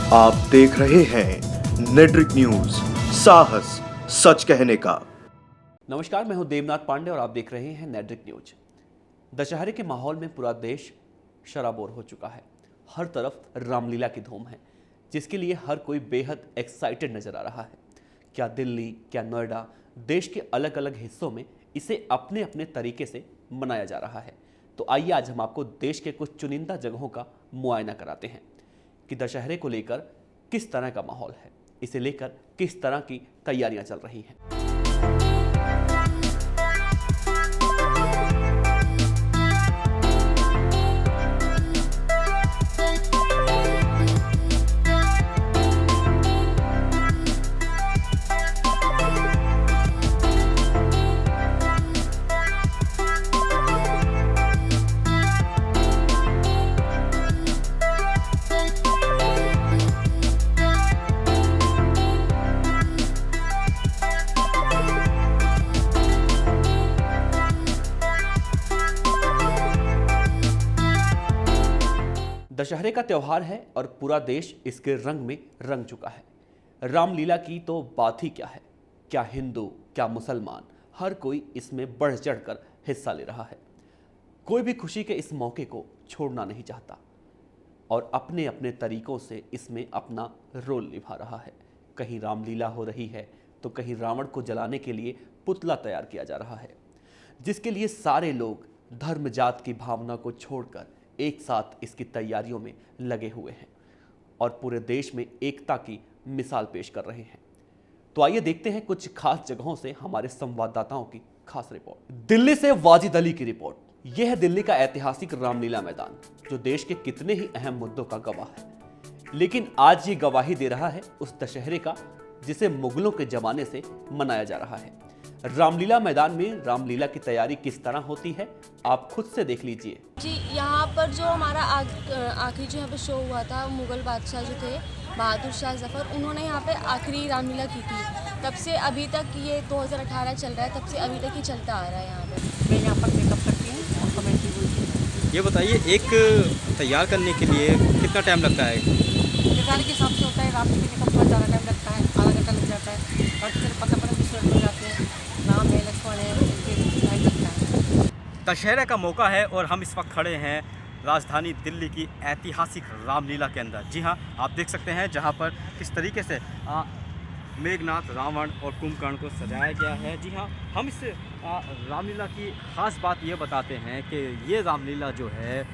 आप देख रहे हैं नेट्रिक न्यूज, साहस सच कहने का। नमस्कार, मैं हूं देवनाथ पांडे और आप देख रहे हैं नेट्रिक न्यूज। दशहरे के माहौल में पूरा देश शराबोर हो चुका है। हर तरफ रामलीला की धूम है, जिसके लिए हर कोई बेहद एक्साइटेड नजर आ रहा है। क्या दिल्ली, क्या नोएडा, देश के अलग अलग हिस्सों में इसे अपने अपने तरीके से मनाया जा रहा है। तो आइए आज हम आपको देश के कुछ चुनिंदा जगहों का मुआयना कराते हैं कि दशहरे को लेकर किस तरह का माहौल है, इसे लेकर किस तरह की तैयारियां चल रही हैं। दशहरे का त्यौहार है और पूरा देश इसके रंग में रंग चुका है। रामलीला की तो बात ही क्या है। क्या हिंदू, क्या मुसलमान, हर कोई इसमें बढ़ चढ़कर हिस्सा ले रहा है। कोई भी खुशी के इस मौके को छोड़ना नहीं चाहता और अपने अपने तरीकों से इसमें अपना रोल निभा रहा है। कहीं रामलीला हो रही है तो कहीं रावण को जलाने के लिए पुतला तैयार किया जा रहा है, जिसके लिए सारे लोग धर्म जात की भावना को छोड़कर एक साथ इसकी तैयारियों में लगे हुए हैं और पूरे देश में एकता की मिसाल पेश कर रहे हैं। तो आइए देखते हैं कुछ खास जगहों से हमारे संवाददाताओं की खास रिपोर्ट। दिल्ली से वाजिद अली की रिपोर्ट। यह है दिल्ली का ऐतिहासिक रामलीला मैदान, जो देश के कितने ही अहम मुद्दों का गवाह है, लेकिन आज ये गवाही दे रहा है उस दशहरे का जिसे मुगलों के जमाने से मनाया जा रहा है। रामलीला मैदान में रामलीला की तैयारी किस तरह होती है, आप खुद से देख लीजिए। जी, यहाँ पर जो हमारा आखिरी जो यहाँ पे शो हुआ था, मुगल बादशाह जो थे बहादुर शाह जफर, उन्होंने यहाँ पे आखिरी रामलीला की थी। तब से अभी तक ये 2018 चल रहा है, तब से अभी तक ही चलता आ रहा है। यहाँ पे मैं यहाँ पर मेकअप करती हूँ और कमेंट्री बोलती हूँ। ये बताइए, एक तैयार करने के लिए कितना टाइम लगता है? तैयारी के हिसाब से होता है। रात में मेकअप थोड़ा ज़्यादा टाइम लगता है, आधा घंटा लग जाता है। और फिर 15-20 मिनट लग जाते हैं। नाम है, लक्ष्मण है, टाइम लगता है। दशहरे का मौका है और हम इस वक्त खड़े हैं राजधानी दिल्ली की ऐतिहासिक रामलीला के अंदर। जी हाँ, आप देख सकते हैं जहाँ पर किस तरीके से मेघनाथ, रावण और कुंभकर्ण को सजाया गया है। जी हाँ, हम इस रामलीला की ख़ास बात ये बताते हैं कि ये रामलीला जो है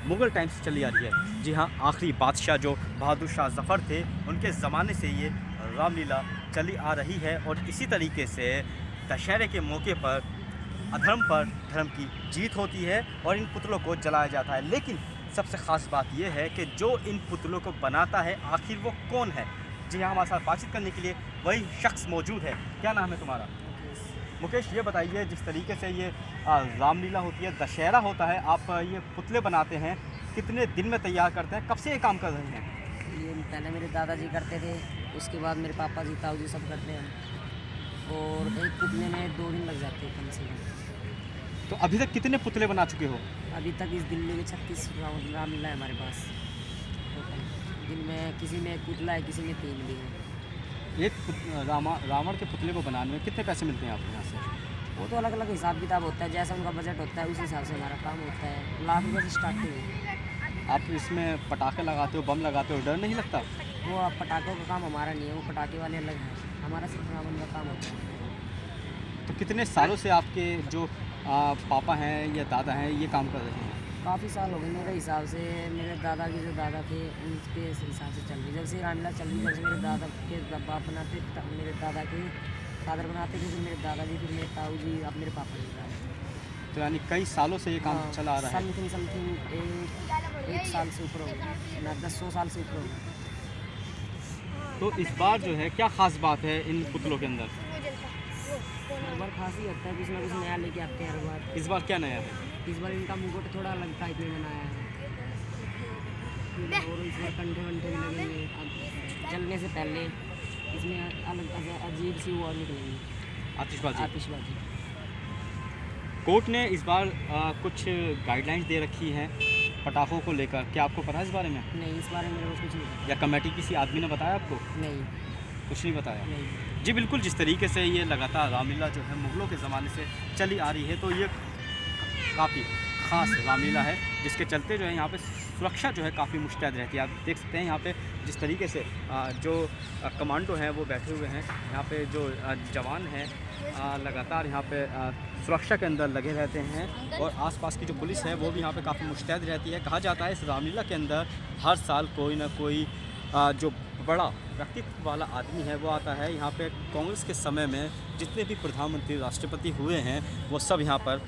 मुग़ल टाइम से चली आ रही है। जी हाँ, आखिरी बादशाह जो बहादुर शाह जफ़र थे, उनके ज़माने से ये रामलीला चली आ रही है और इसी तरीके से दशहरे के मौके पर अधर्म पर धर्म की जीत होती है और इन पुतलों को जलाया जाता है। लेकिन सबसे ख़ास बात यह है कि जो इन पुतलों को बनाता है, आखिर वो कौन है? जी हाँ, हमारे साथ बातचीत करने के लिए वही शख्स मौजूद है। क्या नाम है तुम्हारा? मुकेश, ये बताइए, जिस तरीके से ये रामलीला होती है, दशहरा होता है, आप ये पुतले बनाते हैं, कितने दिन में तैयार करते हैं? कब से ये काम कर रहे हैं? ये पहले मेरे दादाजी करते थे, उसके बाद मेरे पापा जी, ताऊ जी सब करते हैं। और एक पुतले में 2 दिन लग जाते हैं कम से कम। तो अभी तक कितने पुतले बना चुके हो? अभी तक इस दिल्ली में 36 रामलीला है हमारे पास टोटल, जिनमें किसी में एक पुतला है, किसी में 3 भी है। एक रावण के पुतले को बनाने में कितने पैसे मिलते हैं आपके यहाँ से? वो तो अलग अलग हिसाब किताब होता है, जैसा उनका बजट होता है उस हिसाब से हमारा काम होता है। लाख रुपये से स्टार्टिंग है। आप इसमें पटाखे लगाते हो, बम लगाते हो, डर नहीं लगता? वो पटाखों का काम हमारा नहीं है, वो पटाखे वाले अलग हैं, हमारा सिर्फ रावण का काम होता है। तो कितने सालों से आपके जो पापा हैं या दादा हैं ये काम कर रहे हैं? काफ़ी साल हो गए मेरे हिसाब से। मेरे दादा के जो दादा थे उनके हिसाब से चल रही, जब से रामलीला चल रही, जब से मेरे दादा के बाप बनाते, मेरे दादा के फादर बनाते थे, फिर मेरे दादाजी, फिर मेरे ताऊ जी, अब मेरे पापा जी बनाते। तो यानी कई सालों से ये काम चला आ रहा है। समथिंग एक साल से ऊपर हो गया, ना 10-100 साल से ऊपर हो गया। तो इस बार जो है क्या ख़ास बात है इन पुतलों के अंदर? हर बार खास ही होता है, कुछ ना कुछ नया लेके आते हैं हर बार। इस बार क्या नया है? इस बार इनका मुकुट थोड़ा अलग टाइप में बनाया है और इसमें कंठे वंठे भी लगेंगे। अब चलने से पहले इसमें अलग अजीब सी वो निकलेंगी, आतिशबाजी। कोर्ट ने इस बार कुछ गाइडलाइंस दे रखी हैं पटाखों को लेकर, क्या आपको पता है इस बारे में, नहीं, इस बारे में मेरे को कुछ नहीं या कमेटी किसी आदमी ने बताया आपको? नहीं कुछ नहीं बताया। नहीं। जी बिल्कुल, जिस तरीके से ये लगातार रामलीला जो है मुग़लों के ज़माने से चली आ रही है, तो ये काफ़ी ख़ास रामलीला है, जिसके चलते जो है यहाँ पे सुरक्षा जो है काफ़ी मुस्तैद रहती है। आप देख सकते हैं यहाँ पे जिस तरीके से जो कमांडो हैं वो बैठे हुए हैं, यहाँ पे जो जवान हैं लगातार यहाँ पे सुरक्षा के अंदर लगे रहते हैं, और आसपास की जो पुलिस है वो भी यहाँ पे काफ़ी मुस्तैद रहती है। कहा जाता है इस रामलीला के अंदर हर साल कोई ना कोई जो बड़ा व्यक्तित्व वाला आदमी है वो आता है। यहाँ पे कांग्रेस के समय में जितने भी प्रधानमंत्री, राष्ट्रपति हुए हैं वो सब यहाँ पर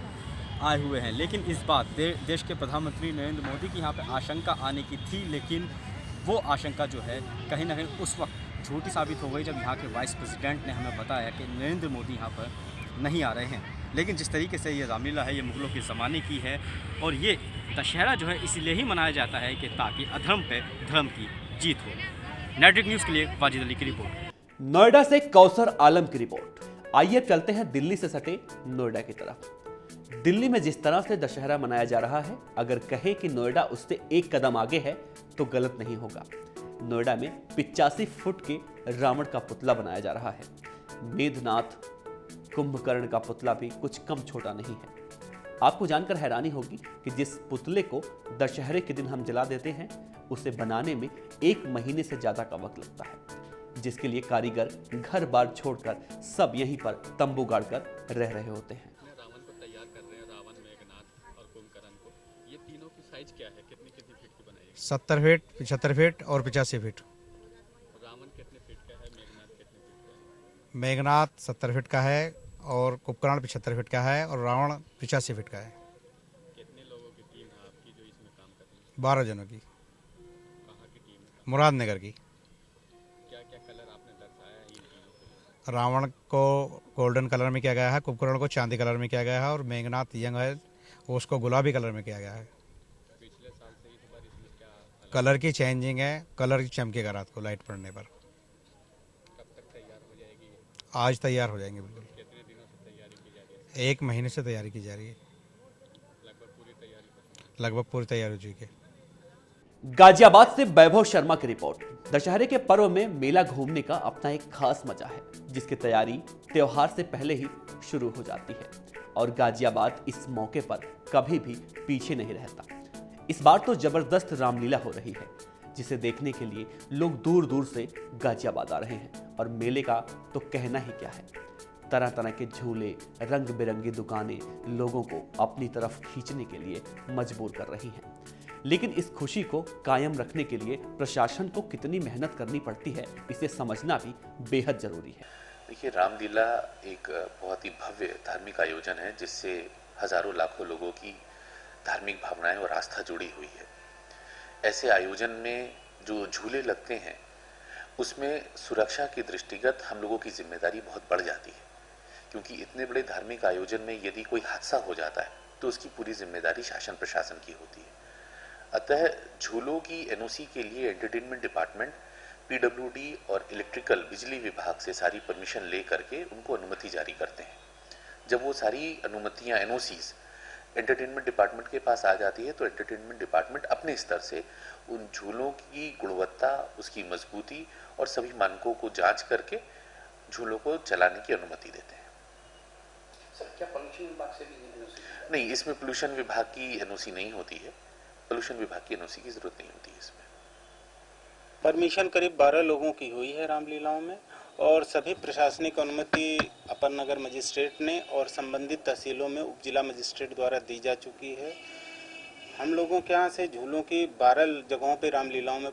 आए हुए हैं, लेकिन इस बार देश के प्रधानमंत्री नरेंद्र मोदी की यहाँ पे आशंका आने की थी, लेकिन वो आशंका जो है कहीं ना कहीं उस वक्त झूठी साबित हो गई जब यहाँ के वाइस प्रेसिडेंट ने हमें बताया कि नरेंद्र मोदी यहाँ पर नहीं आ रहे हैं। लेकिन जिस तरीके से ये रामलीला है ये मुग़लों के ज़माने की है, और ये दशहरा जो है इसलिए ही मनाया जाता है कि ताकि अधर्म पे धर्म की जीत हो। नेटवर्क न्यूज़ के लिए वाजिद अली की रिपोर्ट। नोएडा से कौसर आलम की रिपोर्ट। आइए चलते हैं दिल्ली से सटे नोएडा की तरफ। दिल्ली में जिस तरह से दशहरा मनाया जा रहा है, अगर कहें कि नोएडा उससे एक कदम आगे है तो गलत नहीं होगा। नोएडा में 85 फुट के रावण का पुतला बनाया जा रहा है। मेघनाथ कुंभकर्ण का पुतला भी कुछ कम छोटा नहीं है। आपको जानकर हैरानी होगी कि जिस पुतले को दशहरे के दिन हम जला देते हैं, उसे बनाने में 1 महीने से ज्यादा का वक्त लगता है, जिसके लिए कारीगर घर बार छोड़कर सब यहीं पर तंबू गाड़कर रह रहे होते हैं। रावण को तैयार कर रहे हैं, रावण, मेघनाथ और कुंभकर्ण को। ये तीनों की साइज क्या है, कितनी कितनी फीट की बनाई है? 70 फीट, 75 फीट और 85 फीट। रावण कितने फीट का है, मेघनाथ कितने फीट का है? मेघनाथ 70 फीट का है और कुंभकर्ण 75 फीट का है और रावण 85 फीट का है। कितने लोगों की टीम है आपकी जो इसमें काम कर रही है? 12 जनों की। कहाँ की टीम है? मुरादनगर की। क्या क्या कलर आपने दर्शाया है इन तीनों के लिए? रावण को गोल्डन कलर में किया गया है, कुंभकर्ण को चांदी कलर में किया गया है और मेघनाथ यंग है उसको गुलाबी कलर में किया गया है। पिछले साल से इस बार इसमें क्या अलग? कलर की चेंजिंग है, कलर चमकेगा रात को लाइट पड़ने पर। कब तक तैयार हो जाएगी ये? आज तैयार हो जाएंगे बिल्कुल। कितने दिनों से तैयारी की जा रही है? 1 महीने से तैयारी की जा रही है। लगभग पूरी तैयारी खत्म? लगभग पूरी तैयारी हो चुकी है। गाजियाबाद से वैभव शर्मा की रिपोर्ट। दशहरे के पर्व में मेला घूमने का अपना एक खास मजा है, जिसकी तैयारी त्योहार से पहले ही शुरू हो जाती है, और गाजियाबाद इस मौके पर कभी भी पीछे नहीं रहता। इस बार तो जबरदस्त रामलीला हो रही है, जिसे देखने के लिए लोग दूर दूर से गाजियाबाद आ रहे हैं, और मेले का तो कहना ही क्या है। तरह तरह के झूले, रंग बिरंगी दुकानें लोगों को अपनी तरफ खींचने के लिए मजबूर कर रही हैं। लेकिन इस खुशी को कायम रखने के लिए प्रशासन को कितनी मेहनत करनी पड़ती है, इसे समझना भी बेहद जरूरी है। देखिए, रामलीला एक बहुत ही भव्य धार्मिक आयोजन है जिससे हजारों लाखों लोगों की धार्मिक भावनाएं और आस्था जुड़ी हुई है। ऐसे आयोजन में जो झूले लगते हैं उसमें सुरक्षा की दृष्टिगत हम लोगों की जिम्मेदारी बहुत बढ़ जाती है, क्योंकि इतने बड़े धार्मिक आयोजन में यदि कोई हादसा हो जाता है तो उसकी पूरी जिम्मेदारी शासन प्रशासन की होती है। अतः झूलों की एनओसी के लिए एंटरटेनमेंट डिपार्टमेंट, पीडब्ल्यूडी और इलेक्ट्रिकल बिजली विभाग से सारी परमिशन ले करके उनको अनुमति जारी करते हैं। जब वो सारी अनुमतियां, एनओसीज एंटरटेनमेंट डिपार्टमेंट के पास आ जाती है तो एंटरटेनमेंट डिपार्टमेंट अपने स्तर से उन झूलों की गुणवत्ता, उसकी मजबूती और सभी मानकों को जांच करके झूलों को चलाने की अनुमति देते हैं। सर, क्या पोल्यूशन विभाग से भी एनओसी? नहीं, इसमें पोल्यूशन विभाग की एनओसी नहीं होती है। पोल्यूशन विभाग की एनओसी की जरूरत नहीं होती है इसमें। परमिशन करीब 12 लोगों की हुई है रामलीलाओं में, और सभी प्रशासनिक अनुमति अपर नगर मजिस्ट्रेट ने और संबंधित तहसीलों में उप जिला मजिस्ट्रेट द्वारा दी जा चुकी है। हम लोगों के यहाँ से झूलों की 12 जगहों पे रामलीलाओं में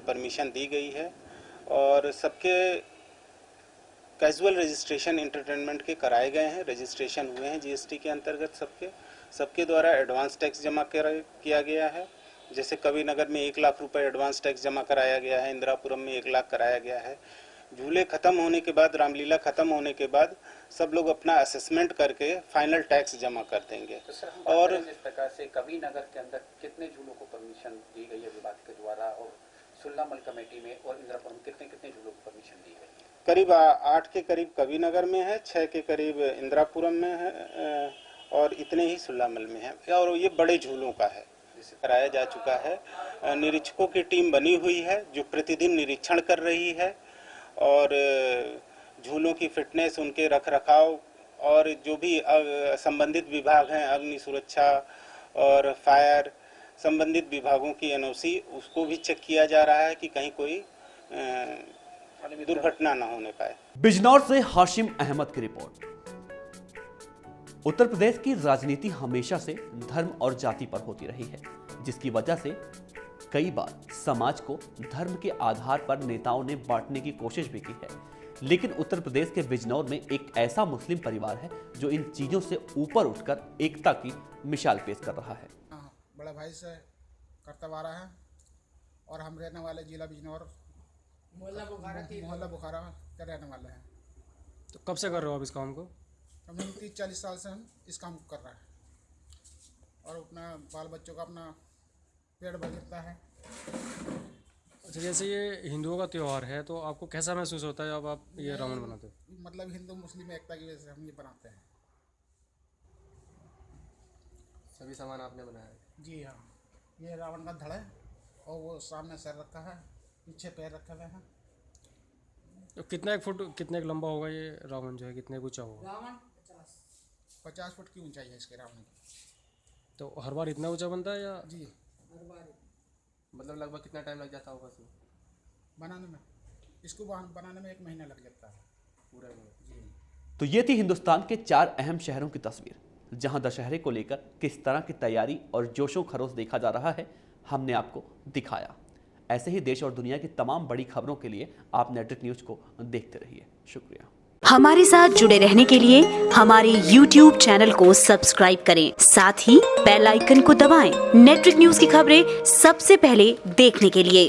परमिशन दी गई है, और सबके कैजुअल रजिस्ट्रेशन एंटरटेनमेंट के कराए गए हैं, रजिस्ट्रेशन हुए हैं जीएसटी के अंतर्गत। सबके द्वारा एडवांस टैक्स जमा किया गया है। जैसे कवि नगर में 1 लाख रुपए एडवांस टैक्स जमा कराया गया है, इंदिरापुरम में 1 लाख कराया गया है। झूले खत्म होने के बाद, रामलीला खत्म होने के बाद सब लोग अपना असेसमेंट करके फाइनल टैक्स जमा कर देंगे। तो सर, और इस प्रकार से कवि नगर के अंदर कितने झूलों को परमिशन दी गई है विभाग के द्वारा, और सुल्लामल कमेटी में और इंदिरापुरम कितने झूलों को परमिशन दी गई है? करीब 8 के करीब कवि नगर में है, 6 के करीब इंदिरापुरम में है, और इतने ही सुल्लामल में है, और ये बड़े झूलों का है। से कराया जा चुका है। निरीक्षकों की टीम बनी हुई है जो प्रतिदिन निरीक्षण कर रही है और झूलों की फिटनेस, उनके रखरखाव और जो भी संबंधित विभाग हैं, अग्नि सुरक्षा और फायर संबंधित विभागों की एनओसी, उसको भी चेक किया जा रहा है कि कहीं कोई दुर्घटना न होने पाए। बिजनौर से हाशिम अहमद की रिपोर्ट। उत्तर प्रदेश की राजनीति हमेशा से धर्म और जाति पर होती रही है, जिसकी वजह से कई बार समाज को धर्म के आधार पर नेताओं ने बांटने की कोशिश भी की है। लेकिन उत्तर प्रदेश के बिजनौर में एक ऐसा मुस्लिम परिवार है जो इन चीजों से ऊपर उठकर एकता की मिसाल पेश कर रहा है। बड़ा भाई से करता आ रहा है और हम रहने वाले जिला बिजनौर मोहल्ला बुखारा के रहने वाले हैं। तो कब से कर रहे हो आप इस काम को? कम से कम 30-40 साल से हम इस काम को कर रहे हैं और अपना बाल बच्चों का अपना पेट भरता है। अच्छा, जैसे ये हिंदुओं का त्यौहार है तो आपको कैसा महसूस होता है जब आप ये रावण बनाते हो? मतलब हिंदू मुस्लिम एकता की वजह से हम ये बनाते हैं। सभी सामान आपने बनाया है? जी हाँ, ये रावण का धड़ है और वो सामने सर रखा है, पीछे पैर रखे हुए हैं। तो कितना एक लंबा होगा ये रावण जो है, कितने ऊंचा होगा? रावण 50 फुट की ऊंचाई है इसके रावण की। तो हर बार इतना ऊंचा बनता है या? जी हर बार। मतलब लगभग कितना टाइम लग जाता होगा इसमें बनाने में? इसको बनाने में 1 महीना लग जाता है पूरा जी। तो ये थी हिंदुस्तान के 4 अहम शहरों की तस्वीर, जहां दशहरे को लेकर किस तरह की तैयारी और जोशो खरोश देखा जा रहा है, हमने आपको दिखाया। ऐसे ही देश और दुनिया की तमाम बड़ी खबरों के लिए आप नेट्रिक न्यूज को देखते रहिए। शुक्रिया। हमारे साथ जुड़े रहने के लिए हमारे YouTube चैनल को सब्सक्राइब करें, साथ ही बेल आइकन को दबाएं। नेट्रिक न्यूज की खबरें सबसे पहले देखने के लिए।